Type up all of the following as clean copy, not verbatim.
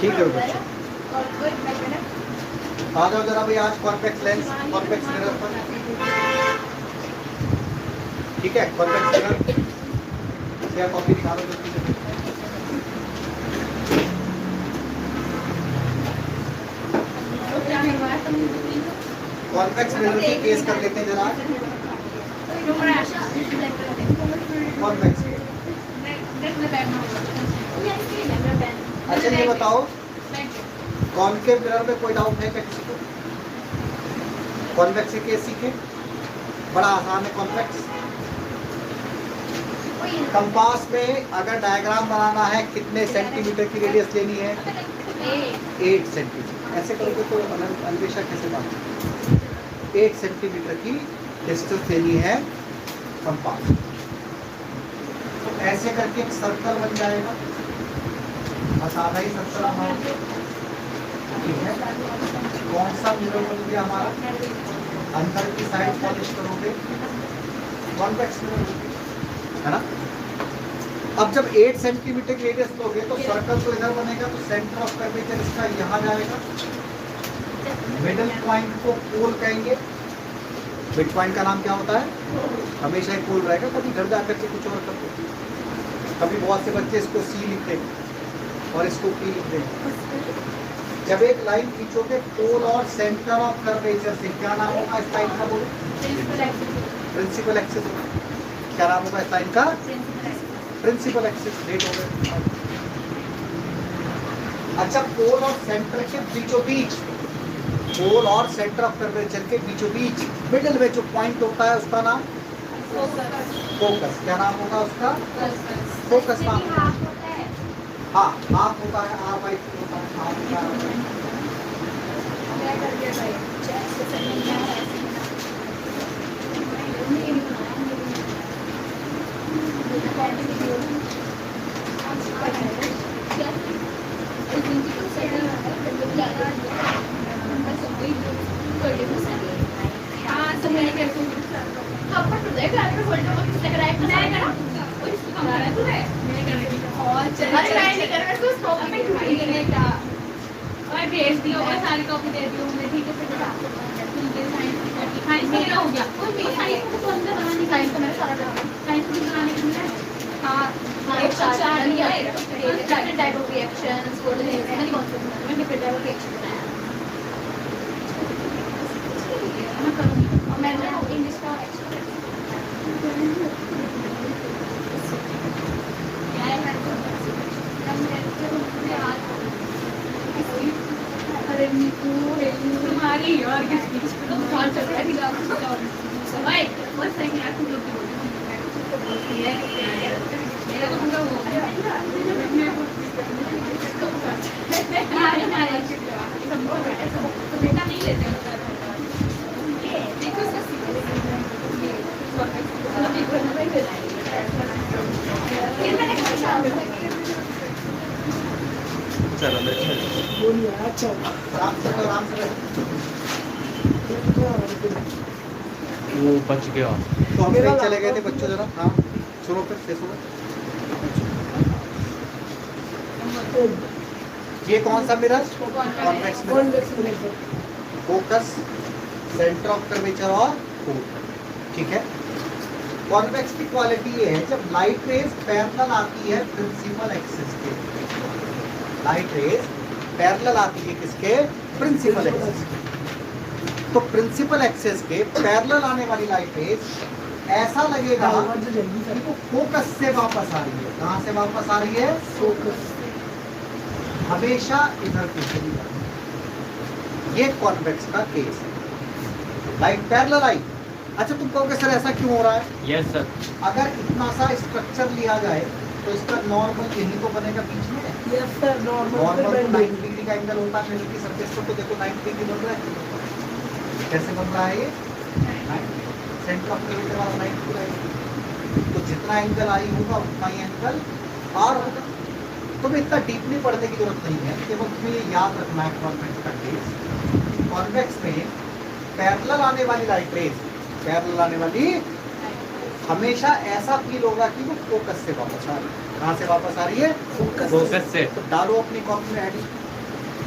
ठीक है बच्चों, आ जाओ जरा भाई आज कॉन्वेक्स लेंस, कॉन्वेक्स मिरर पर। ठीक है, कॉन्वेक्स मिरर क्या कॉपी दिखा दो जल्दी से। कॉन्वेक्स मिरर की केस कर लेते हैं जरा। कॉन्वेक्स, अच्छा ये बताओ कॉनकेव मिरर में कोई डाउट है क्या किसी को? कॉन्वेक्स केस सीखे, बड़ा आसान है कॉन्वेक्स। कंपास में अगर डायग्राम बनाना है कितने सेंटीमीटर की रेडियस लेनी है? 8 सेंटीमीटर। ऐसे करोगे तो अन्वेषा कैसे बात? 8 सेंटीमीटर की डिस्टेंस लेनी है कंपास। तो ऐसे करके एक सर्कल बन जाएगा, बस आधा ही सर्कल हमारा। ठीक है, कौन सा मिरर बन गया हमारा? अंदर की साइड पॉलिश करोगे, कॉन्वेक्स मिरर है ना। अब जब 8 सेंटीमीटर की रेडियस लोगे तो सर्कल तो इधर बनेगा, तो सेंटर ऑफ कर्वेचर इसका यहाँ जाएगा। मिडिल पॉइंट को पोल कहेंगे। मिड पॉइंट का नाम क्या होता है? हमेशा एक पोल रहेगा, कभी घर जाकर के कुछ और कर दो। कभी बहुत से बच्चे इसको सी लिखते हैं और इसको पी लिखते हैं। जब एक लाइन खींचोगे पोल और सेंटर ऑफ कर्वेचर से, क्या नाम होगा इस लाइन का? बोलो, प्रिंसिपल एक्सिस। क्या नाम होगा इस लाइन का? Principal axis. लेट हो गए। अच्छा, पोल और सेंटर के बीचों बीच, पोल और सेंटर ऑफ कर्वेचर के बीचों बीच मिडिल में जो पॉइंट होता है उसका नाम फोकस। क्या नाम होगा उसका? फोकस नाम होगा। हाँ, हाफ होता है, हाफ वाइट होता है, हाफ होता है। भेज दिया होगा, सारी कॉपी दे दी हमने। ठीक है, साइंस हो गया। साइंस को अंदर बनाने, साइंस को मैंने सारा करा, साइंस को बनाने के लिए हाँ एक चार्ट लिया है, डिफरेंट टाइप ऑफ रिएक्शंस को मैंने कॉन्सेप्ट में डिफरेंट टाइप ऑफ रिएक्शन बनाया। मैं करूँगी और मैंने इंग्लिश का तुम्हारी और किसकी तो कॉल चल रहा है भाई बस सही है। तुम लोग मेरा तो पूरा हो गया। तो बेटा नहीं लेते देखो चलो बोलिए। अच्छा, आराम से आराम से। वो बच गया। तो हम कहीं चले गए थे बच्चों जरा। हाँ सुनो, फिर से सुनो। ये कौन सा mirror? Convex mirror. Focus, centre of curvature और पोल। ठीक है, कॉन्वेक्स की क्वालिटी ये है जब लाइट रेज पैरेलल आती है प्रिंसिपल एक्सिस के। लाइट रेज पैरेलल आती है किसके? प्रिंसिपल एक्सिस के। तो प्रिंसिपल एक्सिस के पैरेलल आने वाली लाइट रेज ऐसा लगेगा कि वो फोकस से वापस आ रही है। कहाँ से वापस आ रही है? फोकस। हमेशा इधर की चली जाती है। ये कॉन्वेक्स का केस है। लाइट पैरेलल आई। अच्छा, तुम कहोगे सर ऐसा क्यों हो रहा है? Yes sir. अगर इतना सा स्ट्रक्चर लिया जाए तो इसका नॉर्मल यही तो बनेगा बीच में। यस सर, नॉर्मल 90 डिग्री का एंगल होता है मिरर की सरफेस पर। तो देखो 90 डिग्री बन रहा है। कैसे बन रहा है ये? सेंटर ऑफ कर्वेचर वाला 90 डिग्री। तो जितना एंगल आई होगा उतना ही एंगल आर होगा। तुम्हें इतना डीपली पढ़ने की जरूरत नहीं है, केवल तुम्हें ये याद रखना है कॉन्वेक्स का केस। कॉन्वेक्स में पैरेलल आने वाली लाइट रेज, पैरेलल आने वाली हमेशा ऐसा फील होगा कि वो फोकस से वापस आ रही है। कहाँ से वापस आ रही है? फोकस से। तो डालो अपनी कॉपी में heading,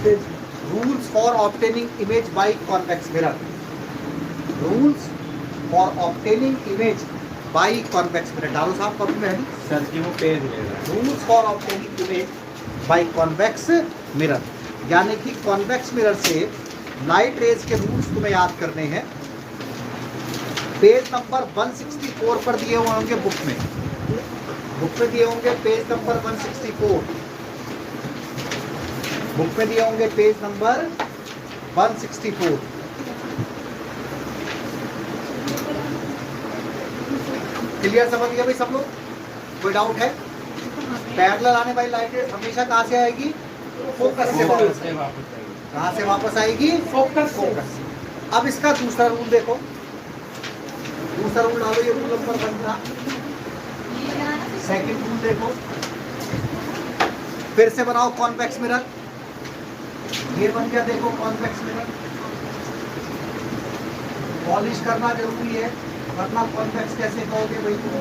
rules for obtaining image by convex mirror, rules for obtaining image by convex mirror. डालो साहब कॉपी में है नहीं? सर जी वो पेज ले रहा है। Rules for obtaining image by convex mirror, यानी कि कॉन्वेक्स मिरर से लाइट रेज के रूल्स तुम्हें याद करने हैं। पेज नंबर 164 पर दिए हुए होंगे बुक में, बुक में दिए होंगे पेज नंबर 164, बुक में दिए होंगे पेज नंबर 164। क्लियर समझ गया भाई सब लोग? कोई डाउट है? पैरेलल आने वाली लाइट हमेशा कहाँ से आएगी? फोकस से वापस आएगी। कहाँ से वापस आएगी? फोकस। फोकस। अब इसका दूसरा रूल देखो, दूसरा रूल डालो, ये रूल नंबर 1 था। सेकंड रूल देखो, फिर से बनाओ कॉन्वेक्स मिरर, ये बन गया देखो कॉन्वेक्स मिरर। पॉलिश करना जरूरी है, वरना कॉन्वेक्स कैसे कहोगे भाई तुम?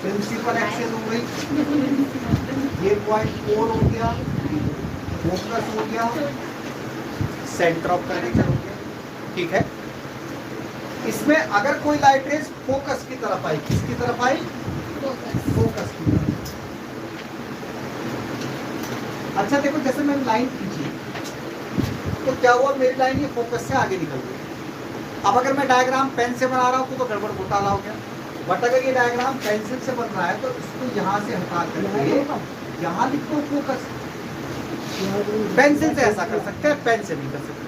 प्रिंसिपल एक्सेस हो गई, ये पॉइंट 4 हो गया, फोकस हो गया, सेंटर ऑफ कर्वेचर हो गया। ठीक है, इसमें अगर कोई लाइट रेज फोकस की तरफ आई, किसकी तरफ आई? फोकस की तरफ। अच्छा देखो, जैसे मैंने लाइन खींची तो क्या हुआ, मेरी लाइन ये फोकस से आगे निकल गई। अब अगर मैं डायग्राम पेन से बना रहा हूँ तो गड़बड़ घोटाला हो गया। बट अगर ये डायग्राम पेंसिल से बन रहा है तो इसको यहाँ से हटा करके यहाँ लिखो फोकस। पेंसिल से ऐसा कर सकते हैं, पेन से नहीं कर सकते,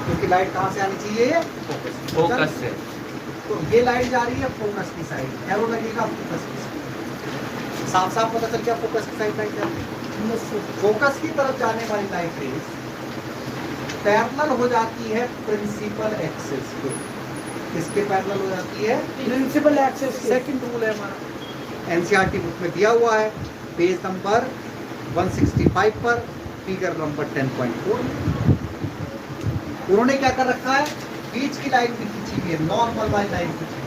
क्योंकि लाइट कहाँ से आनी चाहिए? फोकस से। तो ये लाइट जा रही है फोकस की साइड, एरो लगेगा फोकस की साइड। साफ साफ पता चल गया फोकस की साइड लाइट जा रही है। फोकस की तरफ जाने वाली लाइट रेज पैरेलल हो जाती है प्रिंसिपल एक्सिस के। किसके पैरेलल हो जाती है? Principal axis. सेकंड रूल है हमारा, एनसीईआरटी बुक में दिया हुआ है, पेज नंबर 165 पर, फिगर नंबर 10.4। उन्होंने क्या कर रखा है, बीच की लाइन भी खींची हुई है, नॉर्मल वाली लाइन खींची।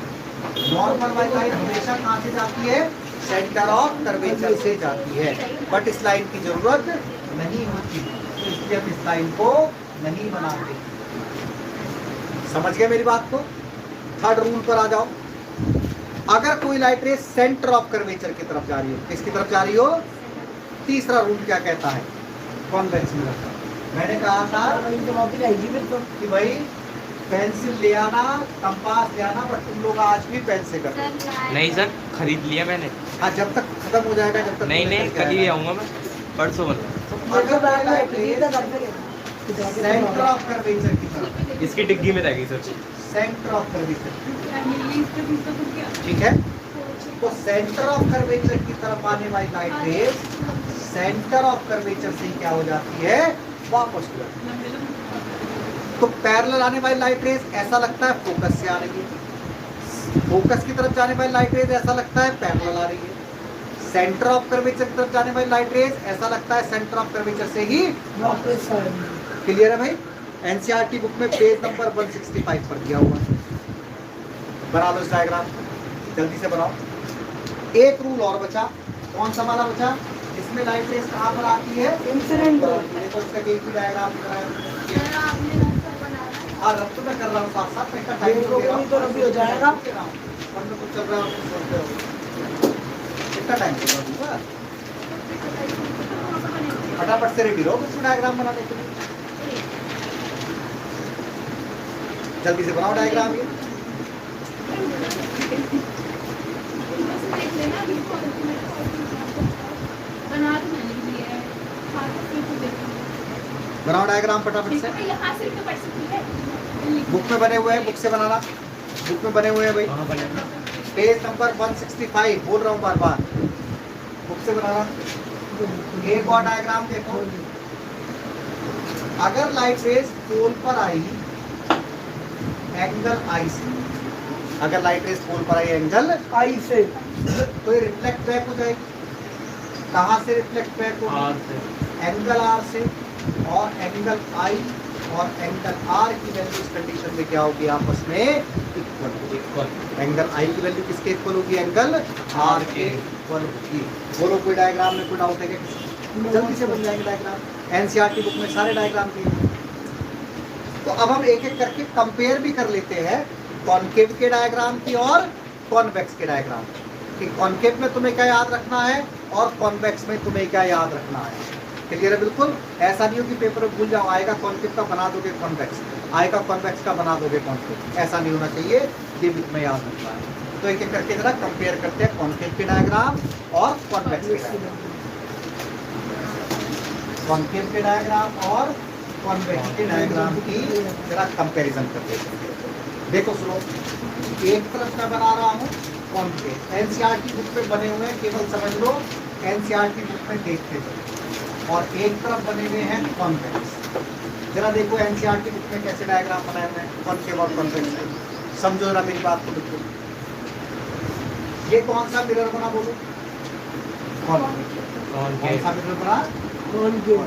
नॉर्मल वाली लाइन हमेशा कहाँ से जाती है? सेंटर ऑफ कर्वेचर से जाती है, बट इस लाइन की जरूरत नहीं होती, तो इसलिए हम इस लाइन को नहीं बनाते। समझ गए मेरी बात को? थर्ड रूल पर आ जाओ। अगर कोई लाइट रे सेंटर ऑफ कर्वेचर की तरफ जा रही हो, किसकी तरफ जा रही हो? तीसरा रूल क्या कहता है? कॉन्वेक्स मिरर का। मैंने कहा था कि भाई पेंसिल ले आना, कंपास ले आना, बट तुम लोग आज भी पेन से कर। नहीं सर, खरीद लिया मैंने। हाँ, जब तक खत्म हो जाएगा, जब तक नहीं कल ही आऊँगा मैं, परसों मतलब। सेंटर ऑफ कर्वेचर की तरफ, इसकी डिग्गी में रहेगी सर। सेंटर ऑफ कर्वेचर, ठीक है? तो सेंटर ऑफ कर्वेचर की तरफ आने वाली light rays centre of curvature से क्या हो जाती है? वापस हो जाती है। तो पैरेलल आने वाली लाइट रेज ऐसा लगता है फोकस से आ रही है, फोकस की तरफ जाने वाली लाइट रेज ऐसा लगता है पैरेलल आ रही है, सेंटर ऑफ कर्वेचर की तरफ जाने वाली लाइट रेज ऐसा लगता है सेंटर ऑफ कर्वेचर से ही वापस आ रही है। क्लियर है भाई? एनसीईआरटी बुक में पेज नंबर 165 पर दिया हुआ है। बना लो इस डायग्राम, जल्दी से बनाओ। एक रूल और बचा, कौन सा वाला बचा? इसमें लाइट रेज कहाँ पर आती है? इंसिडेंट। मैंने तो उसका एक ही डायग्राम बनाया। हाँ, रब तो मैं कर रहा हूँ साथ साथ, मैं टाइम तो दे रहा हूँ, तो रब भी हो जाएगा। पर कुछ चल रहा है, कितना टाइम चल रहा है? फटाफट से रेडी रहो उसमें डायग्राम बनाने के लिए। जल्दी से बनाओ डायग्राम ये। बनाओ डायग्राम फटाफट से। बुक में बने हुए हैं, बुक से बनाना। बुक में बने हुए हैं भाई, पेज नंबर 165, बोल रहा हूँ बार बार, बुक से बनाना। एक और डायग्राम देखो, अगर लाइट रेज पोल पर आई एंगल आई से, अगर लाइट रेज पोल पर आई एंगल आई से, तो ये रिफ्लेक्ट बैक हो जाएगी। कहाँ से रिफ्लेक्ट बैक होगी? एंगल आर से, और एंगल आई और एंगल आर की वैल्यू इस कंडीशन में क्या होगी? आपस में इक्वल। एंगल आई की वैल्यू किसके इक्वल होगी? एंगल आर के इक्वल होगी। बोलो कोई डायग्राम में कोई डाउट है क्या? जल्दी से बन जाएंगे डायग्राम। एनसीईआरटी बुक में सारे डायग्राम दिए हैं। तो अब हम एक एक करके कंपेयर भी कर लेते हैं कॉनकेव के डायग्राम की और कॉन्वेक्स के डायग्राम कि कॉनकेव में तुम्हें क्या याद रखना है और कॉन्वेक्स में तुम्हें क्या याद रखना है। क्लियर है बिल्कुल। ऐसा नहीं हो कि पेपर में भूल जाओ, आएगा कॉनकेव का बना दोगे कॉन्वेक्स, आएगा कॉन्वेक्स का बना दोगे कॉनकेव, ऐसा नहीं होना चाहिए, ये भी तुम्हें याद रखना है। तो एक एक करके जरा कंपेयर करते हैं कॉनकेव के डायग्राम और कॉन्वेक्स के डायग्राम, कॉनकेव के डायग्राम और कॉन्वेक्स के डायग्राम की जरा कंपैरिजन करते हैं। देखो सुनो, एक तरफ मैं बना रहा हूँ कॉनकेव, एनसीईआरटी बुक में बने हुए हैं, केवल समझ लो एनसीईआरटी बुक में देखते थे, और एक तरफ बने हुए हैं कॉन्वेक्स। जरा देखो एनसीईआरटी बुक में कैसे डायग्राम बनाए हुए हैं कॉनकेव और कॉन्वेक्स में, समझो जरा मेरी बात को बिल्कुल। ये कौन सा मिरर बना बोलो? कॉनकेव। कौन सा मिरर बना? कॉनकेव।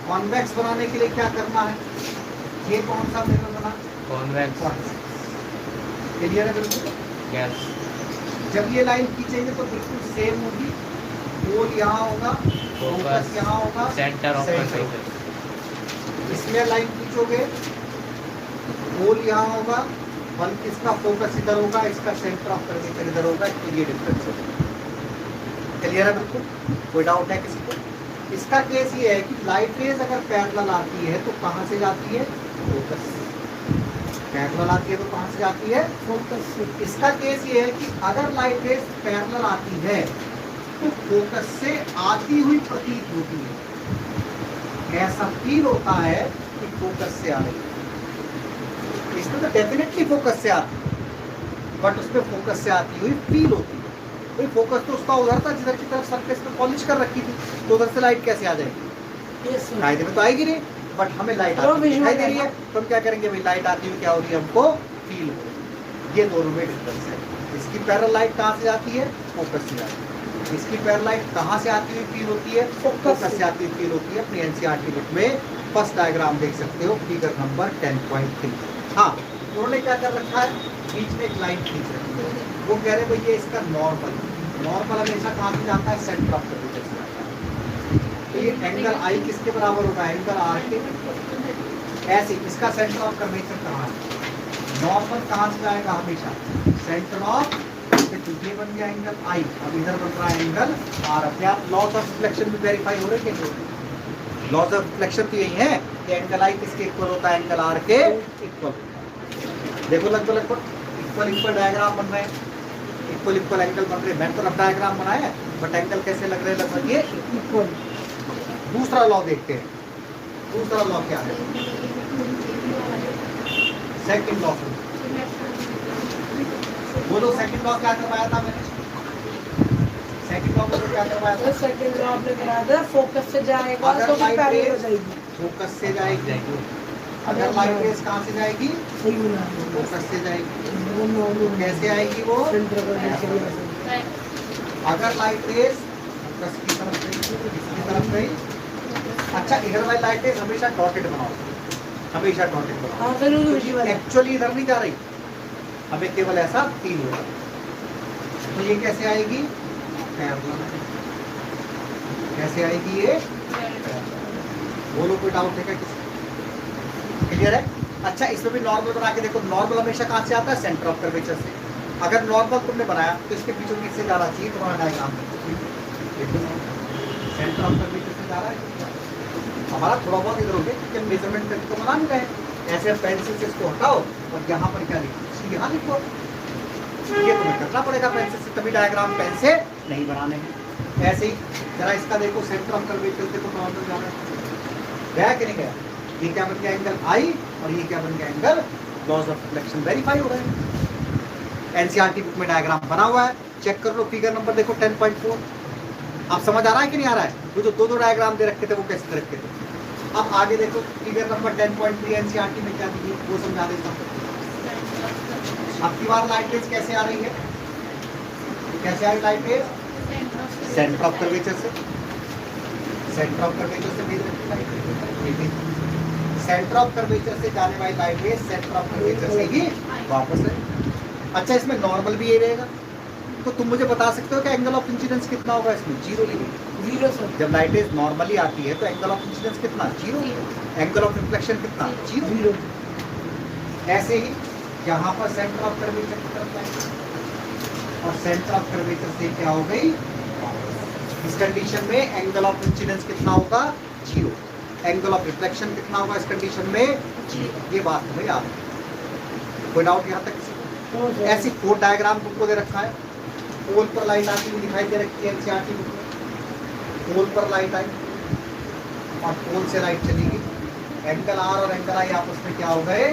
कॉन्वेक्स बनाने के लिए क्या करना है? ये कौन सा मिरर बना? कॉन्वेक्स। क्लियर है बिल्कुल? यस। जब ये लाइन खींचेंगे तो बिल्कुल सेम होगी, गोल यहाँ होगा, फोकस यहाँ होगा, सेंटर ऑफ सेंटर। कंट्रोल। इसमें लाइन खींचोगे, गोल यहाँ होगा, और इसका फोकस इधर होगा, इसका सेंटर ऑफ कर्वेचर इधर होगा, ये डिफरेंस है। क्लियर है बिल्कुल? कोई डाउट है किसी को? इसका केस ये है कि लाइट रेज अगर पैरेलल आती है तो कहाँ से जाती है? फोकस से। पैरेलल आती है तो कहाँ से जाती है? फोकस से। इसका केस ये है कि अगर लाइट रेज पैरेलल आती है तो फोकस से आती हुई प्रतीत होती है, ऐसा फील होता है कि फोकस से आ रही है। इसमें तो डेफिनेटली फोकस से आती है, बट उसमें फोकस से आती हुई फील होती है। भाई फोकस तो उसका उधर था जिधर की तरफ सरफेस पे पॉलिश कर रखी थी, तो उधर से लाइट कैसे आ जाएगी? कायदे में तो आएगी नहीं, बट हमें लाइट दिखाई दे रही है, तो हम क्या करेंगे? भाई लाइट आती हुई क्या हो रही है? हमको फील हो रही है। ये दोनों में डिफरेंस है। इसकी पैरेलल लाइट कहाँ से जाती है? फोकस से जाती है। इसकी पैरेलल लाइट कहाँ से आती हुई फील होती है? फोकस से आती हुई फील होती है। अपनी एनसीईआरटी बुक में फर्स्ट डायग्राम देख सकते हो, फिगर नंबर 10.3। हाँ, उन्होंने क्या कर रखा है? बीच में एक लाइन खींच रखी है, वो कह रहे भैया इसका नॉर्मल हमेशा कहाँ से जाता है? सेंटर ऑफ कर्वेचर से जाता है। तो ये एंगल आई किसके बराबर होगा? एंगल आर के। ऐसे इसका सेंटर ऑफ कर्वेचर कहाँ है? नॉर्मल कहाँ से जाएगा? हमेशा सेंटर ऑफ, ये बन गया एंगल आई, अब इधर बन रहा है एंगल आर। अपने आप लॉस ऑफ रिफ्लेक्शन भी वेरीफाई हो रहे हैं। लॉस ऑफ रिफ्लेक्शन तो यही है कि एंगल आई किसके इक्वल होता है? एंगल आर के इक्वल। देखो लगभग इक्वल डायग्राम बन रहे हैं, इक्वल एंगल बन रहे हैं। मैंने तो रफ डायग्राम बनाया है, बट एंगल कैसे लग रहे हैं? लगभग ये इक्वल। दूसरा लॉ देखते हैं, दूसरा लॉ क्या है? सेकंड लॉ बोलो, सेकंड लॉ क्या करवाया था मैंने? सेकंड लॉ को क्या करवाया था? सेकंड लॉ आपने कराया था, फोकस से जाएगा तो लाइट पैरेलल हो रेज जाएगी। फोकस से जाएगी। अगर लाइट रेज कहाँ से जाएगी? सही बोला फोकस से जाएगी। कैसे आएगी वो? अगर लाइट रेज फोकस की तरफ गई, इसकी तरफ गई, अच्छा इधर वाली लाइट रेज हमेशा डॉटेड बनाओ, हमेशा डॉटेड बनाओ। हाँ फिर एक्चुअली इधर नहीं जा रही, हमें केवल ऐसा फील होगा। तो ये कैसे आएगी? कैसे आएगी ये? बोलो, कोई डाउट है क्या किसी? क्लियर है? अच्छा इसमें भी नॉर्मल बना के देखो। नॉर्मल हमेशा कहाँ से आता है? सेंटर ऑफ कर्वेचर से। अगर नॉर्मल तुमने बनाया तो इसके बीचों बीच से जाना चाहिए तुम्हारा डायग्राम। सेंटर ऑफ कर्वेचर से जा रहा है हमारा, थोड़ा बहुत इधर हो गया क्योंकि मेजरमेंट करके तो बना नहीं रहे। ऐसे पेंसिल से इसको हटाओ और यहाँ पर क्या लिखो? यहाँ लिखो। ये तुम्हें करना पड़ेगा पेंसिल से, तभी डायग्राम पेन से नहीं बनाने हैं। ऐसे ही जरा इसका देखो, सेंटर ऑफ कर्वेचर देखो नॉर्मल जाना गया कि नहीं गया? ये क्या बन गया? एंगल आई, और ये क्या बन गया? Angle. Loss of reflection verify हो रहे हैं। एनसीईआरटी बुक में डायग्राम बना हुआ है, चेक कर लो। फिगर नंबर देखो 10.4। आप समझ आ रहा है कि नहीं आ रहा है? वो जो दो डायग्राम दे रखे थे वो कैसे रखे थे? अब आगे देखो फिगर नंबर 10.3 एनसीईआरटी में क्या दी है वो समझा देता हूँ। अब की बार लाइट रेज कैसे आ रही है? कैसे आ रही light rays? Centre of curvature से। सेंटर ऑफ कर्वेचर से सेंटर ऑफ कर्वेचर से जाने वाली light rays centre of curvature से ही वापस है। अच्छा इसमें नॉर्मल भी ये रहेगा, तो तुम मुझे बता सकते हो कि एंगल ऑफ इंसिडेंस कितना होगा? इसमें 0 लेंगे। Zero sir. जब लाइट रेज नॉर्मली आती है तो एंगल ऑफ इंसिडेंस कितना, जीरो। एंगल ऑफ रिफ्लेक्शन कितना, जीरो। जीरो। ऐसे ही यहाँ पर सेंटर ऑफ कर्वेचर की तरफ जाएंगे और सेंटर ऑफ कर्वेचर से क्या हो गई, इस कंडीशन में एंगल ऑफ इंसिडेंस कितना होगा, जीरो। एंगल ऑफ रिफ्लेक्शन कितना होगा इस कंडीशन में, जीरो। ये बात हमें याद है। कोई डाउट यहाँ तक किसी को? ऐसी 4 डायग्राम तुमको दे रखा है। पोल पर लाइट आती हुई दिखाई दे रखी है एनसीईआरटी बुक में। पोल पर लाइट आई और पोल से लाइट चली गई। एंगल आर और एंगल आई आपस में क्या हो गए,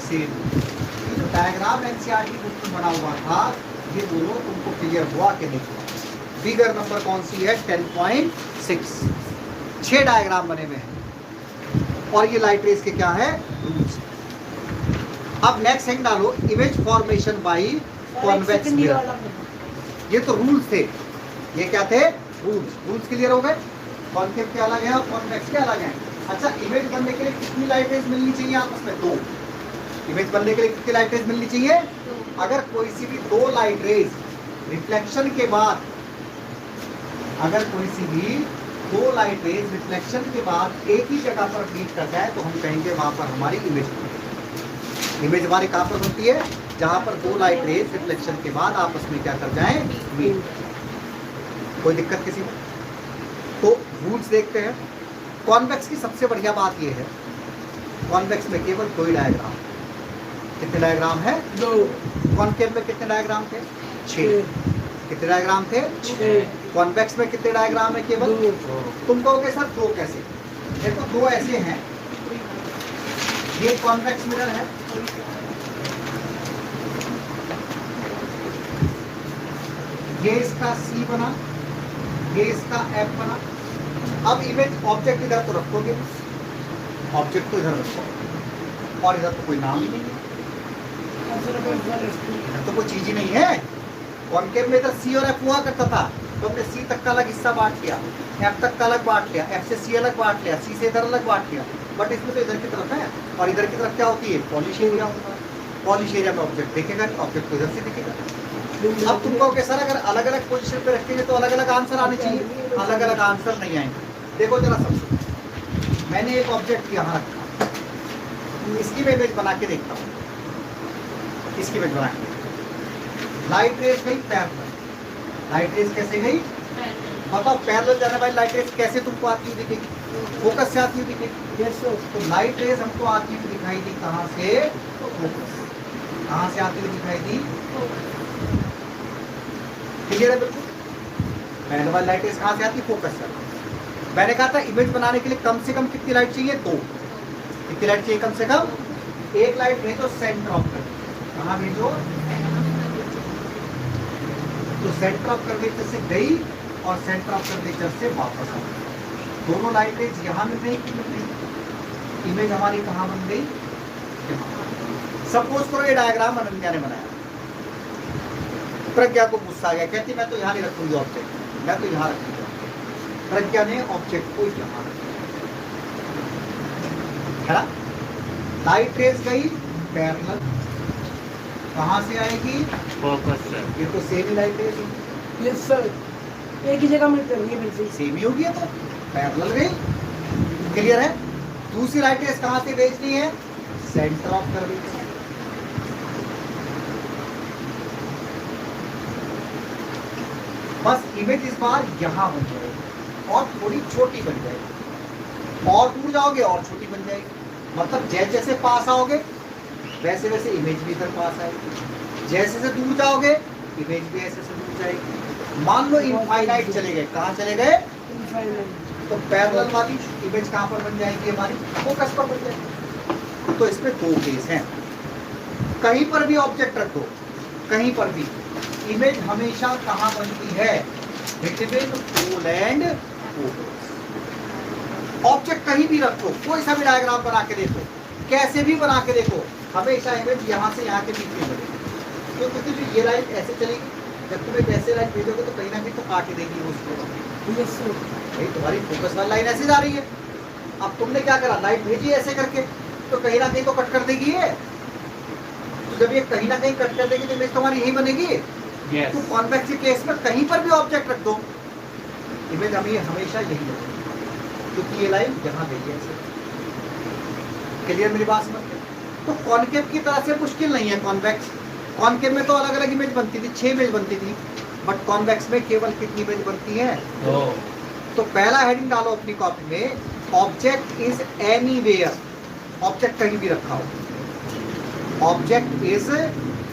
सेम। ये जो डायग्राम एनसीईआरटी बुक में बना हुआ था, ये बोलो तुमको क्लियर हुआ कि नहीं? फिगर नंबर कौन सी है, 10.6। 6 डायग्राम बने हुए हैं और ये लाइट रेज के क्या है, रूल्स। अब नेक्स्ट हैंग डालो, image formation by convex mirror. ये तो रूल्स थे, ये क्या थे, रूल्स क्लियर हो गए। कॉन्केव के अलग है और कॉन्वेक्स के अलग है। अच्छा, इमेज बनने के लिए कितनी लाइट रेज मिलनी चाहिए आपस में, 2। इमेज बनने के लिए कितनी लाइट रेज मिलनी चाहिए, अगर कोई सी भी 2 लाइट रेज रिफ्लेक्शन के बाद, अगर कोई सी भी 2 लाइट रेज रिफ्लेक्शन के बाद एक ही जगह पर मीट कर जाए तो हम कहेंगे वहां पर हमारी इमेज बनती है। इमेज हमारी कहां पर बनती है, जहां पर 2 लाइट रेज रिफ्लेक्शन के बाद आपस में क्या कर जाए, मीट। कोई दिक्कत किसी को? तो रूल्स देखते हैं। कॉन्वेक्स की सबसे बढ़िया बात यह है, कॉन्वेक्स में केवल 2 ही डायग्राम। कितने डायग्राम है, 2। कॉन्केव में कितने डायग्राम थे, 6। कितने डायग्राम थे, 6। कॉन्वेक्स में कितने डायग्राम है, केवल 2। तुम कहोगे सर 2 कैसे? देखो 2 ऐसे हैं, ये कॉन्वेक्स मिरर है, ये इसका C बना, ये इसका F बना। अब इमेज ऑब्जेक्ट इधर तो रखोगे, ऑब्जेक्ट तो इधर रखो और इधर तो कोई नाम ही नहीं है, इधर तो कोई चीज ही नहीं है। कॉन्केव में इधर C और F हुआ करता था, तो हमने C तक का अलग हिस्सा बांट लिया, F तक का अलग बांट लिया, F से C अलग बांट लिया, C से इधर अलग बांट लिया। बट इसमें तो इधर की तरफ है और इधर की तरफ क्या होती है, पॉलिश एरिया होता है। पॉलिश एरिया में ऑब्जेक्ट दिखेगा, ऑब्जेक्ट तो इधर से दिखेगा। अब तुम कहोगे सर अगर अलग अलग पोजीशन पे रखेंगे तो अलग अलग आंसर आने चाहिए, अलग अलग आंसर नहीं आएंगे। देखो जरा समझो, मैंने एक ऑब्जेक्ट यहाँ रखा, इसकी मैं इमेज बना के देखता हूँ, इसकी इमेज बना के। लाइट रेज गई पैरेलल, लाइट रेज कैसे गई, बताओ पैरेलल जाने वाली लाइट रेज कैसे तुमको आती हुई दिखेगी, फोकस से आती हुई दिखेगी। तो लाइट रेज हमको आती हुई दिखाई दी कहाँ से, फोकस। कहाँ से आती हुई दिखाई दी, क्लियर है बिल्कुल। पहले वाली लाइट रेज कहाँ से आती, फोकस से। मैंने कहा था इमेज बनाने के लिए कम से कम कितनी लाइट चाहिए, 2। कितनी लाइट चाहिए कम से कम, एक लाइट भेजो सेंटर ऑफ कर, कहाँ भेजो, तो सेंटर ऑफ कर्वेचर से गई और सेंटर ऑफ कर्वेचर से वापस आ गई। दोनों लाइट रेज यहाँ मिल गई, इमेज हमारी कहाँ बन गई, सपोज करो ये डायग्राम अनन्या ने बनाया, प्रज्ञा को गुस्सा आ गया, कहती मैं तो यहाँ नहीं रखूंगी ऑब्जेक्ट, मैं तो यहाँ रखूंगी। प्रज्ञा ने ऑब्जेक्ट को यहाँ रखा, लाइट रेज गई पैरेलल, कहाँ से आएगी, फोकस से। ये तो सेम ही लाइट रेज होगी, यस सर, एक ही जगह मिलते हैं, ये बिल्कुल सेम ही होगी, तो पैरेलल गई। क्लियर है। दूसरी लाइट रेज कहाँ से भेजनी है, सेंटर ऑफ कर्वेचर। बस इमेज इस बार यहाँ बन जाएगी और थोड़ी छोटी बन जाएगी, और दूर जाओगे और छोटी बन जाएगी। मतलब जैसे जैसे पास आओगे वैसे वैसे इमेज भी इधर पास आएगी, जैसे जैसे दूर जाओगे इमेज भी ऐसे से दूर जाएगी। मान लो इनफाइनाइट चले गए, कहाँ चले गए, तो पैरेलल वाली इमेज कहाँ पर बन जाएगी, हमारी फोकस पर बन जाएगी। तो इसमें 2 केस हैं, कहीं पर भी ऑब्जेक्ट रख दो, कहीं पर भी इमेज हमेशा कहाँ बनती है, between pole and focus. Object कहीं भी रखो, कोई सा भी डायग्राम बना के देखो, कैसे भी बना के देखो, हमेशा इमेज यहाँ से यहाँ के बीच में बनेगी। तो क्योंकि ये लाइन ऐसे चलेगी, जब तुम एक ऐसे लाइन भेजोगे तो कहीं ना कहीं तो काट ही देगी वो उसको। यस सर, भाई तुम्हारी फोकस वाली लाइन ऐसे जा रही है, अब तुमने क्या करा, लाइट भेजी ऐसे करके, तो कहीं ना कहीं तो कट कर देगी ये। तो जब ये कहीं ना कहीं कट कर देगी तो इमेज तुम्हारी यही बनेगी। Yes. तो कॉन्वेक्स के केस में कहीं पर भी ऑब्जेक्ट रख दो, इमेज हमें हमेशा यही है, क्योंकि ये लाइन यहाँ गई है ऐसे। क्लियर मेरी बात समझ में? तो कॉनकेव की तरह से मुश्किल नहीं है कॉन्वेक्स। कॉनकेव में तो अलग अलग इमेज बनती थी, 6 इमेज बनती थी, बट कॉन्वेक्स में केवल कितनी इमेज बनती है? 2। तो पहला हेडिंग डालो अपनी कॉपी में, ऑब्जेक्ट इज एनीवेयर। ऑब्जेक्ट कहीं भी रखा हो, object is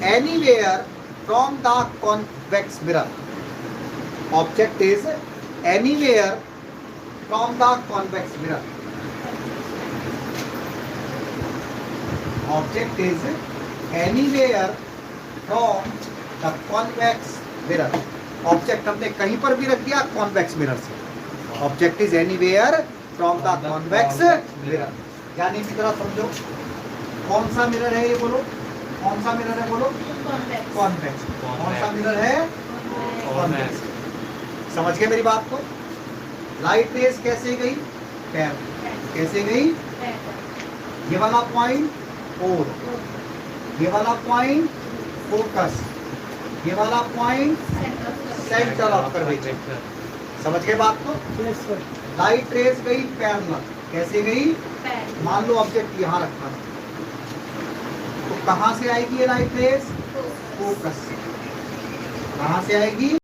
anywhere from the convex mirror. Object is anywhere from the convex mirror. Object is anywhere from the convex mirror. Object हमने कहीं पर भी रख दिया कॉन्वेक्स मिरर से। Object is anywhere from the convex mirror. यानी की तरह समझो, कौन सा मिरर है ये बोलो, कौन सा मिरर है बोलो? कॉन्वेक्स। कौन सा मिरर है? कॉन्वेक्स। समझ गए मेरी बात को? लाइट रेज कैसे गई? पैरेलल। कैसे गई? ये वाला पॉइंट और ये वाला पॉइंट फोकस, ये वाला पॉइंट सेंटर ऑफ कर्वेचर। समझ गए बात को? Yes sir. लाइट रेज गई पैरेलल। कैसे गई? मान लो ऑब्जेक्ट यहाँ रखा था, तो कहां से आएगी ये लाइट रेज? फोकस से। कहां से आएगी?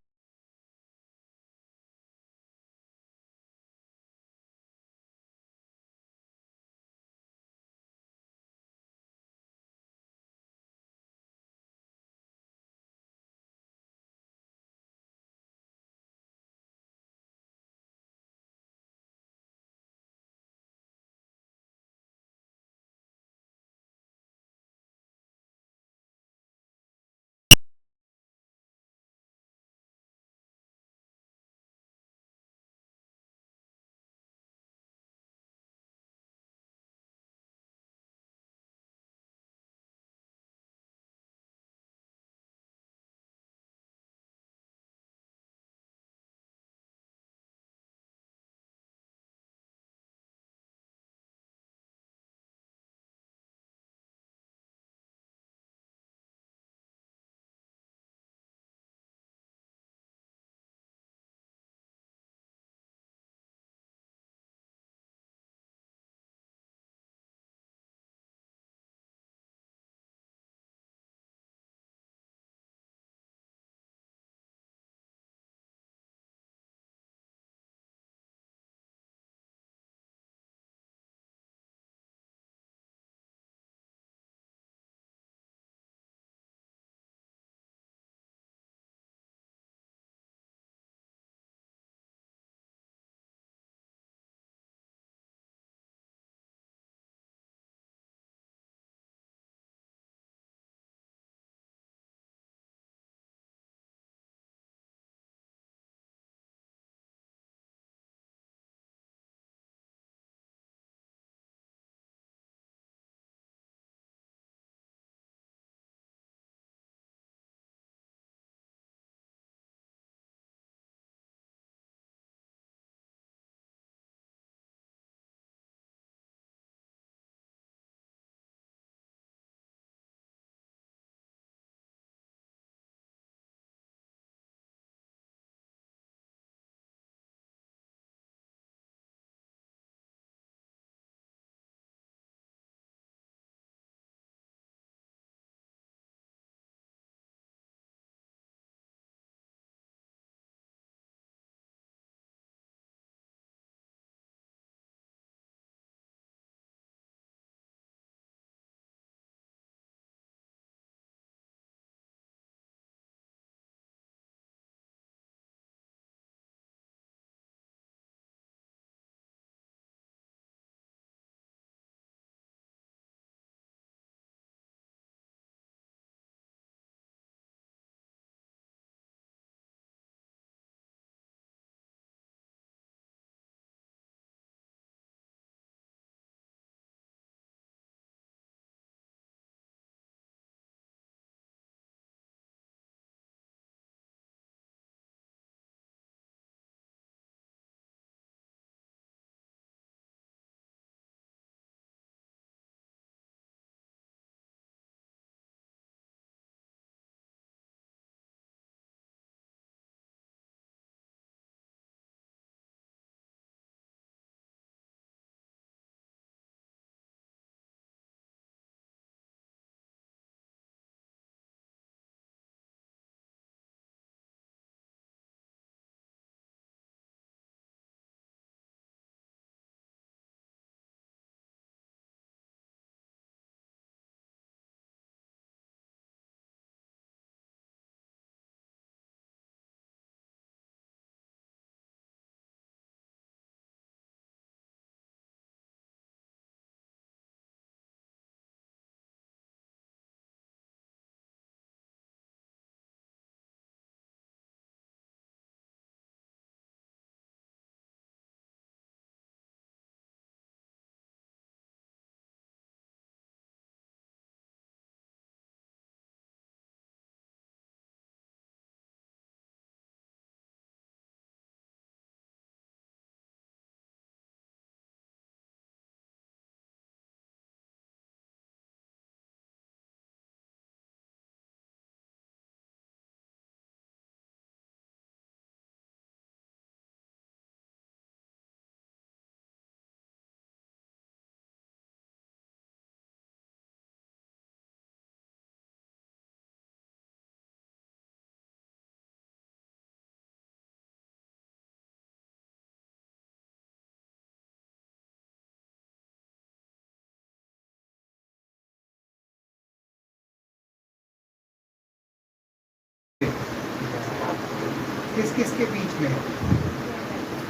किस किस के बीच में है?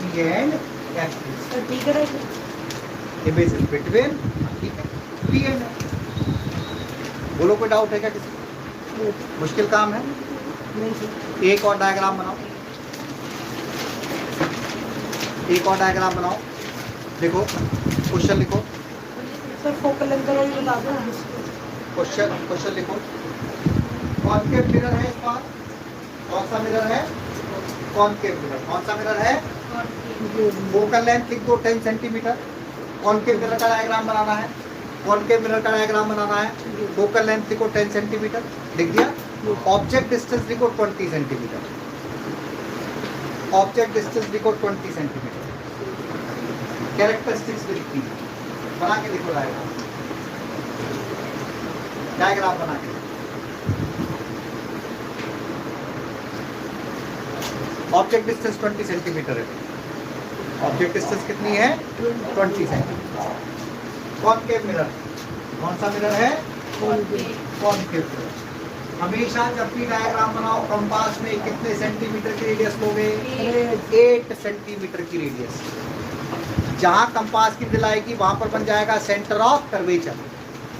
P and F. सर ठीक है इमेज इन बिटवीन, ठीक है, P and F. बोलो कोई डाउट है क्या किसी को? मुश्किल काम है? नहीं सर। एक और डायग्राम बनाओ, एक और डायग्राम बनाओ। देखो क्वेश्चन लिखो, सर फोकल लेंथ का भी बता दो। क्वेश्चन लिखो। कॉनकेव मिरर है इस बार, कौन सा मिरर है? Concave mirror. कौन सा मिरर है? फोकल लेंथ लिख दो 10 सेंटीमीटर। कॉनकेव मिरर का डायग्राम बनाना है, कॉनकेव मिरर का डायग्राम बनाना है। फोकल लेंथ लिखो 10 सेंटीमीटर, लिख दिया। ऑब्जेक्ट डिस्टेंस लिखो 20 सेंटीमीटर। ऑब्जेक्ट डिस्टेंस लिखो 20 सेंटीमीटर। कैरेक्टरिस्टिक्स भी लिखनी है, बना के लिखो डायग्राम। डायग्राम बना के ऑब्जेक्ट डिस्टेंस 20 सेंटीमीटर है। ऑब्जेक्ट डिस्टेंस कितनी है? 20 सेंटीमीटर। कॉनकेव मिरर, कौन सा मिरर है? Concave mirror. हमेशा जब भी डायग्राम बनाओ कंपास में कितने सेंटीमीटर की रेडियस लोगे? 8 सेंटीमीटर की रेडियस। जहां कंपास की दिल आएगी वहां पर बन जाएगा सेंटर ऑफ कर्वेचर।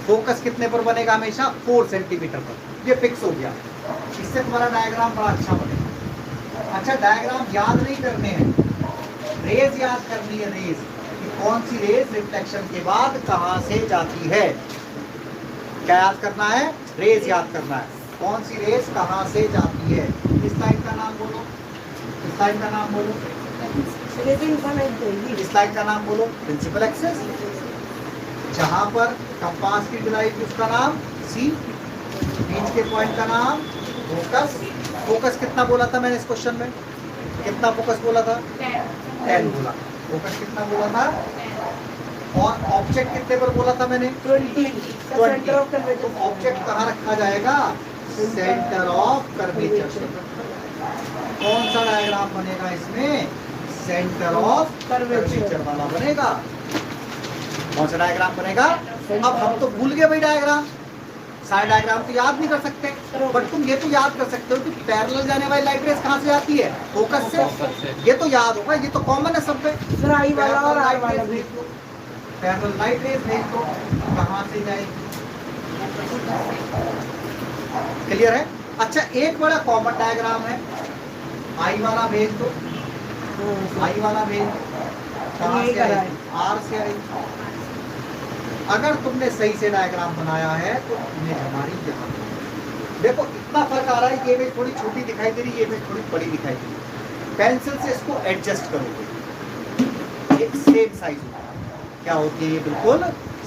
फोकस कितने पर बनेगा? हमेशा 4 सेंटीमीटर पर। ये फिक्स हो गया। इससे तुम्हारा डायग्राम बड़ा अच्छा बनेगा। अच्छा, डायग्राम याद नहीं करने हैं, रेज याद करनी है। रेज कि कौन सी रेज रिफ्लेक्शन के बाद कहां से जाती है। क्या याद करना है? रेज याद करना है। कौन सी रेज कहां से जाती है। इस लाइन का नाम बोलो, इस लाइन का नाम बोलो, इस लाइन का नाम बोलो, प्रिंसिपल एक्सिस। जहां पर कंपास की दिलाई थी उसका नाम सी, बीच के पॉइंट का नाम फोकस। फोकस कितना बोला था मैंने इस क्वेश्चन में? कितना फोकस बोला था? 10 बोला। फोकस कितना बोला था? और ऑब्जेक्ट कितने पर बोला था मैंने? 20। Centre of curvature. तो ऑब्जेक्ट कहाँ रखा जाएगा? Centre of curvature. कौन सा डायग्राम बनेगा इसमें? सेंटर ऑफ कर्वेचर वाला बनेगा। कौन सा डायग्राम बनेगा? अब हम तो भूल गए भाई डायग्राम, सारे डायग्राम तो याद नहीं कर सकते, बट तुम ये तो याद कर सकते हो कि पैरेलल जाने वाली लाइट रेज कहाँ से आती है? फोकस से। ये तो याद होगा, ये तो कॉमन है सब पे। सर आई वाला और आर वाला भी। पैरेलल लाइट रेज भेज दो, कहाँ से जाएगी? क्लियर है? अच्छा, एक बड़ा कॉमन डायग्राम है, आई वाला भेज दो, आई वाला भेज दो। कहाँ से आएगी? आर से आएगी। अगर तुमने सही से डायग्राम बनाया है तो इमेज हमारी यहाँ देखो। इतना फर्क आ रहा है, ये इमेज थोड़ी छोटी दिखाई दे रही है, ये इमेज थोड़ी बड़ी दिखाई दे रही है। पेंसिल से इसको एडजस्ट करोगे, ये सेम साइज होगा। क्या होती है ये? बिल्कुल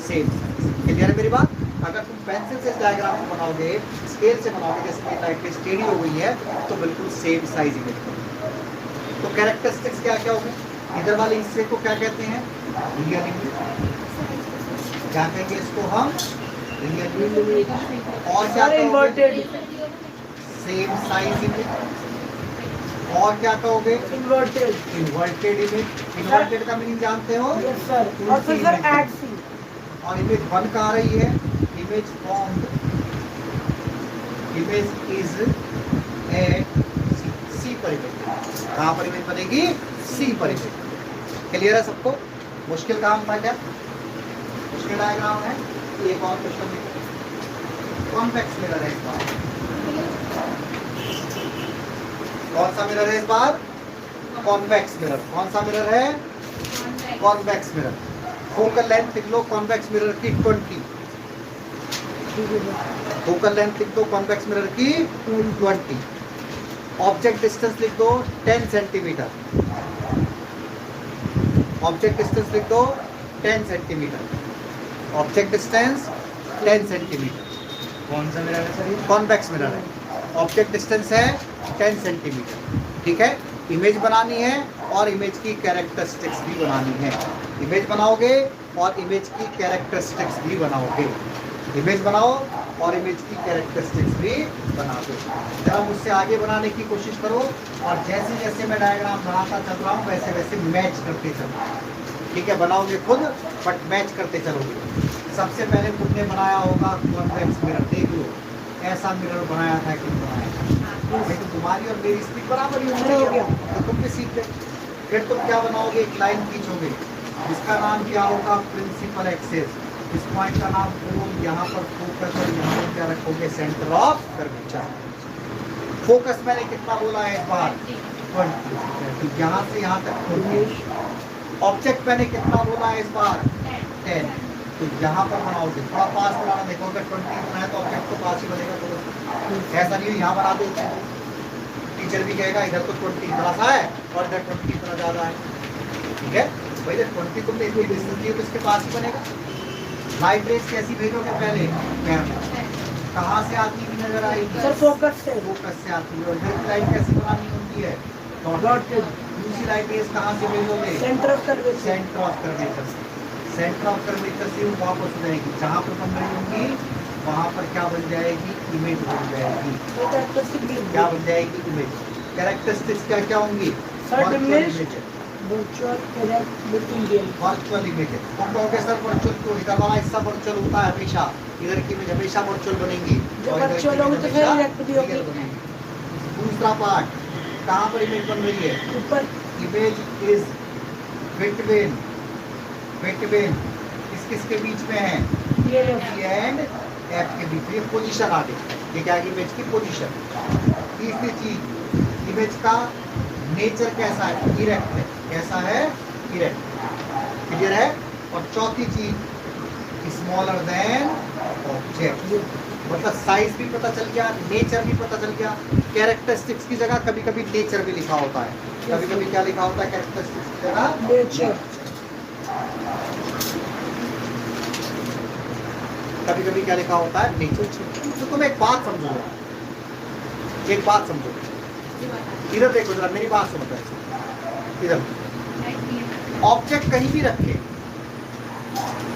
सेम साइज। क्लियर है मेरी बात? अगर तुम पेंसिल से इस डायग्राम को बनाओगे, स्केल से बनाओगे, जैसे कि लाइट रेज टेढ़ी हो गई है, तो बिल्कुल सेम साइज इमेज बनेगी। तो कैरेक्टरिस्टिक्स क्या क्या होंगे? इधर वाले हिस्से को क्या कहते हैं? Real image. क्या कहेंगे इसको हम? Real image. और क्या इन्वर्टेड। Same size image. और क्या कहोगे? इन्वर्टेड। Inverted image. इन्वर्टेड का मीनिंग जानते हो? Yes sir. और फिर सर एड सी। और इमेज बन कहाँ रही है? Image formed, image is at C पर इमेज। कहाँ पर इमेज बनेगी? सी पर इमेज। क्लियर है सबको? मुश्किल काम था क्या? मुश्किल डायग्राम है। एक और क्वेश्चन देखो। कॉन्वेक्स मिरर है इस बार। कौन सा मिरर है इस बार? Convex mirror. कौन सा मिरर है? Convex mirror. फोकल लेंथ लिख लो कॉन्वेक्स मिरर की 20। फोकल लेंथ लिख दो कॉन्वेक्स मिरर की 20। ऑब्जेक्ट डिस्टेंस लिख दो 10 सेंटीमीटर। ऑब्जेक्ट डिस्टेंस लिख दो 10 सेंटीमीटर। Object distance 10 centimetre. कौन सा मिरर है सर ये? कॉन्वेक्स मिरर है। ऑब्जेक्ट डिस्टेंस है 10 सेंटीमीटर। ठीक है, इमेज बनानी है और इमेज की कैरेक्टरिस्टिक्स भी बनानी है। इमेज बनाओगे और इमेज की कैरेक्टरिस्टिक्स भी बनाओगे। इमेज बनाओ और इमेज की कैरेक्टरिस्टिक्स भी बना दो। जरा मुझसे आगे बनाने की कोशिश करो और जैसे जैसे मैं डायग्राम बनाता चल रहा हूँ वैसे वैसे मैच करते चलो। ठीक है, बनाओगे खुद बट मैच करते चलोगे। सबसे पहले तुमने बनाया होगा कॉन्वेक्स मिरर, देख लो ऐसा मिरर बनाया था कि बनाया था। लेकिन तुम्हारी और मेरी स्पीड बराबर ही होनी हो चाहिए, गया। तो तुम भी सीख गए। फिर तुम क्या बनाओगे, एक लाइन खींचोगे जिसका नाम क्या होगा, प्रिंसिपल एक्सेस। इस पॉइंट का नाम फोन, यहाँ पर फोकस और यहाँ पर क्या रखोगे, सेंटर ऑफ कर्वेचर। फोकस मैंने कितना बोला है इस बार, 20, तो यहाँ से यहाँ तक 20। ऑब्जेक्ट मैंने कितना बोला है इस बार, 10, तो यहाँ पर बनाओगे, थोड़ा पास बनाना, देखोगे 20 इतना है तो ऑब्जेक्ट तो पास ही बनेगा। तो ऐसा नहीं है यहाँ बना दो, टीचर भी कहेगा इधर तो 20 इतना सा है और इधर 20 इतना ज़्यादा है, ठीक है भाई। जब 20 तुमने इतनी डिस्टेंस दी है तो इसके पास ही बनेगा। लाइट रेस कैसी भेजोगे, पहले कैमरा कहाँ से आती हुई नजर आएगी, सर फोकस से, फोकस से आती है। और इधर की लाइट कैसी बनानी होती है, डॉट। दूसरी लाइट रेस कहाँ से भेजोगे, centre of curvature, centre of curvature से। सेंटर ऑफ कर्वेचर से वो वापस हो जाएगी, जहाँ पर बन रही होंगी वहाँ पर क्या बन जाएगी, इमेज बन जाएगी। क्या बन जाएगी, इमेज। कैरेक्टरिस्टिक्स क्या क्या होंगी, virtual correct between real. Virtual image. तुम कहोगे सर वर्चुअल तो इधर वाला हिस्सा वर्चुअल होता है हमेशा, इधर की इमेज हमेशा वर्चुअल बनेगी, जब वर्चुअल होगी तो फिर रिएक्ट भी होगी। दूसरा पार्ट कहाँ पर इमेज बन रही है, ऊपर। इमेज इज बिटवीन, बिटवीन किसके बीच में है, E एंड F के बीच में। पोजीशन आ गई, ये क्या है, इमेज की पोजीशन। तीसरी चीज, इमेज का नेचर कैसा है, इरेक्ट है, कैसा है, इरेक्ट, क्लियर है। और चौथी चीज, स्मॉलर देन ऑब्जेक्ट, मतलब साइज भी पता चल गया, नेचर भी पता चल गया। कैरेक्टरिस्टिक्स की जगह कभी कभी नेचर भी लिखा होता है, कभी कभी क्या लिखा होता है, कैरेक्टरिस्टिक्स की जगह नेचर। कभी कभी क्या लिखा होता है, नेचर। तो तुम एक बात समझो, एक बात समझो, इधर देखो जरा, मेरी बात सुनो पहले। इधर ऑब्जेक्ट कहीं भी रखे,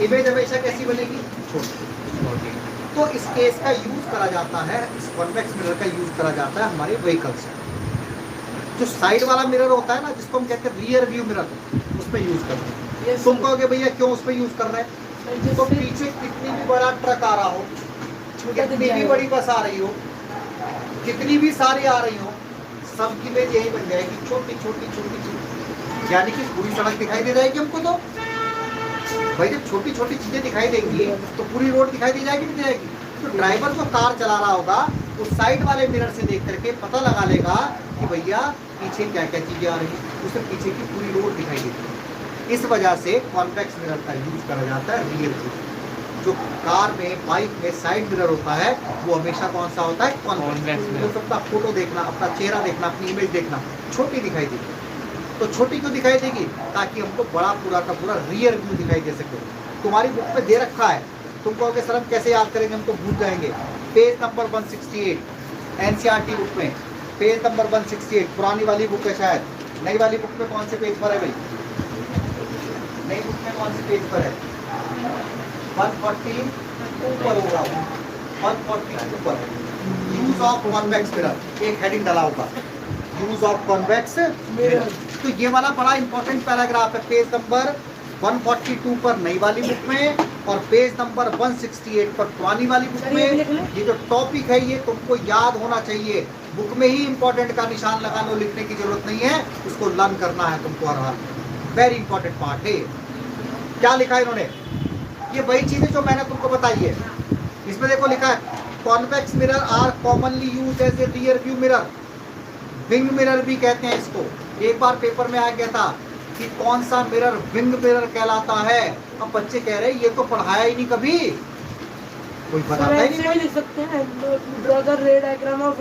इमेज हमेशा कैसी बनेगी, छोटी। तो इस केस का यूज करा जाता है, इस कॉन्वेक्स मिरर का यूज करा जाता है हमारे व्हीकल्स में। जो साइड वाला मिरर होता है ना, जिसको हम कहते हैं रियर व्यू मिरर, उसमें यूज करते हैं। तुम कहोगे भैया क्यों उसमें यूज कर रहे हैं, तो पीछे कितनी भी बड़ा ट्रक आ रहा हो, कितनी भी बड़ी बस आ रही हो, कितनी भी सारी आ रही हो, सब की इमेज यही बन जाएगी, छोटी छोटी छोटी छोटी। यानी कि पूरी सड़क दिखाई दे जाएगी हमको। तो भाई जब छोटी छोटी चीजें दिखाई देंगी तो पूरी रोड दिखाई दे जाएगी, नहीं जाएगी। तो ड्राइवर जो कार चला रहा होगा वो साइड वाले मिरर से देख करके पता लगा लेगा कि भैया पीछे क्या क्या चीजें आ रही है, उसे पीछे की पूरी रोड दिखाई देती है। इस वजह से कॉन्वेक्स मिरर का यूज करा जाता है रियर व्यू। जो कार में, बाइक में साइड मिरर होता है वो हमेशा कौन सा होता है, कॉन्वेक्स। तो सबका फोटो देखना, अपना चेहरा देखना, अपनी इमेज देखना, छोटी दिखाई देगी। तो छोटी क्यों दिखाई देगी, ताकि हमको बड़ा पूरा का पूरा रियर व्यू दिखाई दे सके। तुम्हारी बुक में दे रखा है, तुम कहोगे सर हम कैसे याद करेंगे, हम तो भूल जाएंगे। पेज नंबर 168 एनसीईआरटी बुक में, पेज नंबर 168 पुरानी वाली बुक है शायद। नई वाली बुक में कौन से पेज पर है भाई, नई बुक में कौन से पेज पर है, 140 ऊपर होगा, 140 ऊपर। यूज ऑफ कॉन्वेक्स मिरर, एक हेडिंग डाला होगा, यूज ऑफ कॉन्वेक्स मिरर। तो ये वाला बड़ा इंपॉर्टेंट पैराग्राफ है, पेज नंबर 142 पर नई वाली बुक में और पेज नंबर 168 पर पुरानी वाली बुक में। ये जो टॉपिक है ये तुमको याद होना चाहिए, बुक में ही इंपॉर्टेंट का निशान लगा लो, लिखने की जरूरत नहीं है, उसको लर्न करना है तुमको हर हाल। वेरी इंपॉर्टेंट पार्ट है। क्या लिखा है इन्होंने, ये वही चीजें जो मैंने तुमको बताई है। इसमें देखो लिखा है convex mirror are commonly used as a rear view mirror, wing mirror भी कहते हैं इसको। एक बार पेपर में आ गया था कि कौन सा मिरर विंग मिरर कहलाता है। अब बच्चे कह रहे हैं ये तो पढ़ाया ही नहीं कभी, कोई बताता ही नहीं। लिख सकते हैं ड्रॉ द रे डायग्राम ऑफ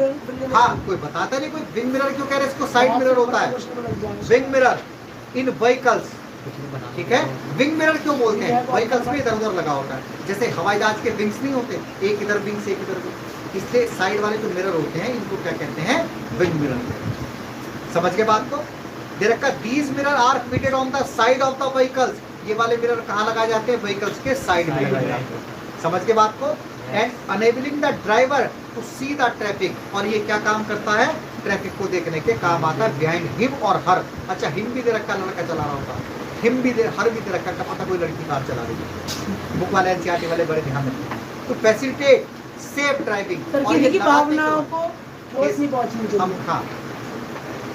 हाँ, कोई बताता नहीं, कोई विंग मिरर क्यों कह रहे हैं, इसको साइड मिरर होता है, विंग मिरर इन व्हीकल्स। ठीक है, विंग मिरर क्यों बोलते हैं, व्हीकल्स में इधर उधर लगा होता है, जैसे हवाई जहाज के विंग्स नहीं होते, एक इधर विंग्स एक इधर विंग। इससे साइड वाले जो मिरर होते हैं इनको क्या कहते हैं, विंग मिरर। समझ के बात को, दे रखा these mirror are fitted on the side of the vehicles. ये वाले मिरर कहाँ लगाए जाते हैं, व्हीकल्स के साइड में लगाए जाते हैं। समझ के बात को, and enabling the driver to see the traffic. और ये क्या काम करता है, ट्रैफिक को देखने के काम आता है। बिहाइंड हिम और हर, अच्छा हिम भी दे रखा, लड़का चला रहा होता, हिम भी दे, हर भी दे रखा, क्या पता कोई लड़की कार चला रही है। बुक वाले एनसीईआरटी वाले बड़े ध्यान देते हैं। तो फैसिलिटेट सेफ ड्राइविंग। और ये की भावनाओं को ठोस नहीं पहुंचनी हम चाहिए। हाँ।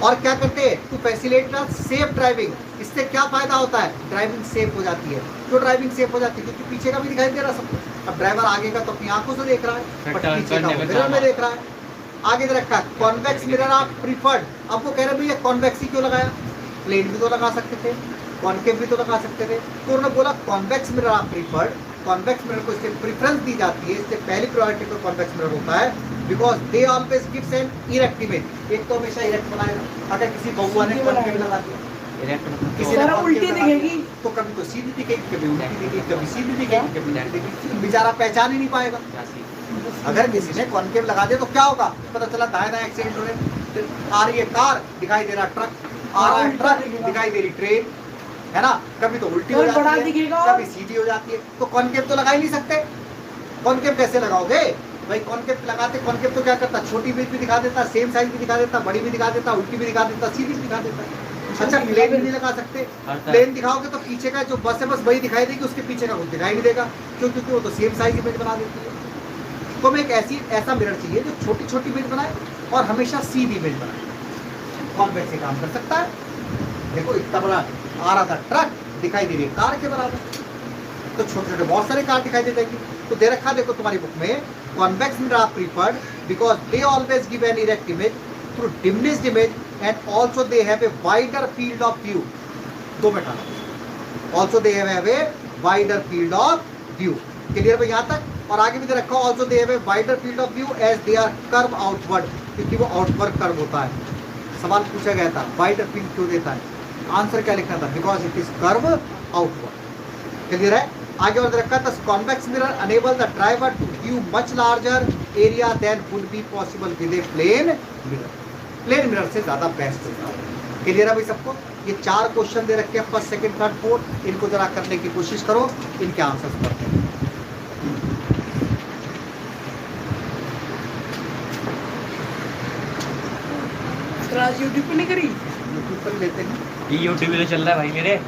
और क्या करते हैं टू फैसिलिटेट सेफ ड्राइविंग, इससे क्या फायदा होता है, ड्राइविंग सेफ हो जाती है। क्यों ड्राइविंग सेफ हो जाती है, क्योंकि पीछे का भी दिखाई दे रहा है सबको। अब ड्राइवर आगे का तो अपनी आंखों से देख रहा है, बट पीछे का मिरर में देख रहा है। आगे दे रखा है कॉन्वेक्स मिरर आप प्रीफर्ड। अब वो कह रहे भैया कॉन्वेक्स ही क्यों लगाया, प्लेन भी तो लगा सकते थे, कॉन्केव भी तो लगा सकते थे। तो उन्होंने बोला कॉन्वेक्स मिरर आप प्रीफर्ड, कॉन्वेक्स मिरर को इससे प्रेफरेंस दी जाती है, इससे पहली प्रायोरिटी पर कॉन्वेक्स मिरर होता है, because they always gives an erect image. एक तो हमेशा इरेक्ट बनाएगा, अगर किसी बउआ ने कॉन्केव लगा दिया, किसी ने सारा concave उल्टी लगा दिखेगी। दिया, तो कभी तो सीधी दिखेगी, कभी उल्टी दिखेगी, कभी सीधी दिखेगी, कभी उल्टी दिखेगी, बेचारा पहचान ही नहीं पाएगा। अगर किसी ने कॉन्केव लगा दिया तो क्या होगा, पता चला दाएं दाएं एक्सीडेंट हो रहे, आ रही है कार, दिखाई दे रहा ट्रक, आ रहा है ट्रक, दिखाई दे रही ट्रेन, है ना, कभी तो उल्टी हो बड़ा जाती है, दिखेगा। कभी सीधी हो जाती है। तो कॉन्केव तो लगा ही नहीं सकते। कॉन्केव कैसे लगाओगे भाई, कॉन्केव लगाते, कॉन्केव तो क्या करता, छोटी इमेज भी दिखा देता, सेम साइज भी दिखा देता, बड़ी भी दिखा देता, उल्टी भी दिखा देता, सीधी भी दिखा देता। अच्छा प्लेन भी नहीं लगा सकते, प्लेन दिखाओगे तो पीछे का जो बस है बस वही दिखाई देगी, उसके पीछे का कुछ दिखाई नहीं देगा, क्यों, क्योंकि वो तो सेम साइज इमेज बना देती है। तो हमें एक ऐसा मिरर चाहिए जो छोटी छोटी इमेज बनाए और हमेशा सीधी इमेज बनाए। कॉन्वेक्स से काम कर सकता है। देखो इतना बड़ा आ रहा था ट्रक, दिखाई दे रही है कार के बराबर, तो छोटे छोटे बहुत सारे कार दिखाई दे जाएगी। तो दे रखा देखो तुम्हारी बुक में, convex mirror are preferred because they always give an erect image through diminished image and also they have a wider field of view। 2 minute also they have a wider field of view। Clear भाई यहाँ तक। और आगे भी दे रखा also they have a wider field of view as they are curve outward, क्योंकि वो outward curve होता है। सवाल पूछा गया था wider field क्यों देता है, आंसर क्या लिखना था, because it is curve outward। Clear है। आगे और दे रखा था convex mirror enable the driver to view much larger area than would be possible with a plane mirror। Plane mirror से ज्यादा बेस्ट होगा। क्लियर है भाई सबको। ये 4 क्वेश्चन दे रखे हैं, फर्स्ट सेकंड थर्ड फोर्थ, इनको जरा करने की कोशिश करो, इनके आंसर्स पढ़ते हैं। आज यूट्यूब पे नहीं करी, यूट्यूब पर लेते हैं। ये यूट्यूब पे तो चल रहा है भाई मेरे।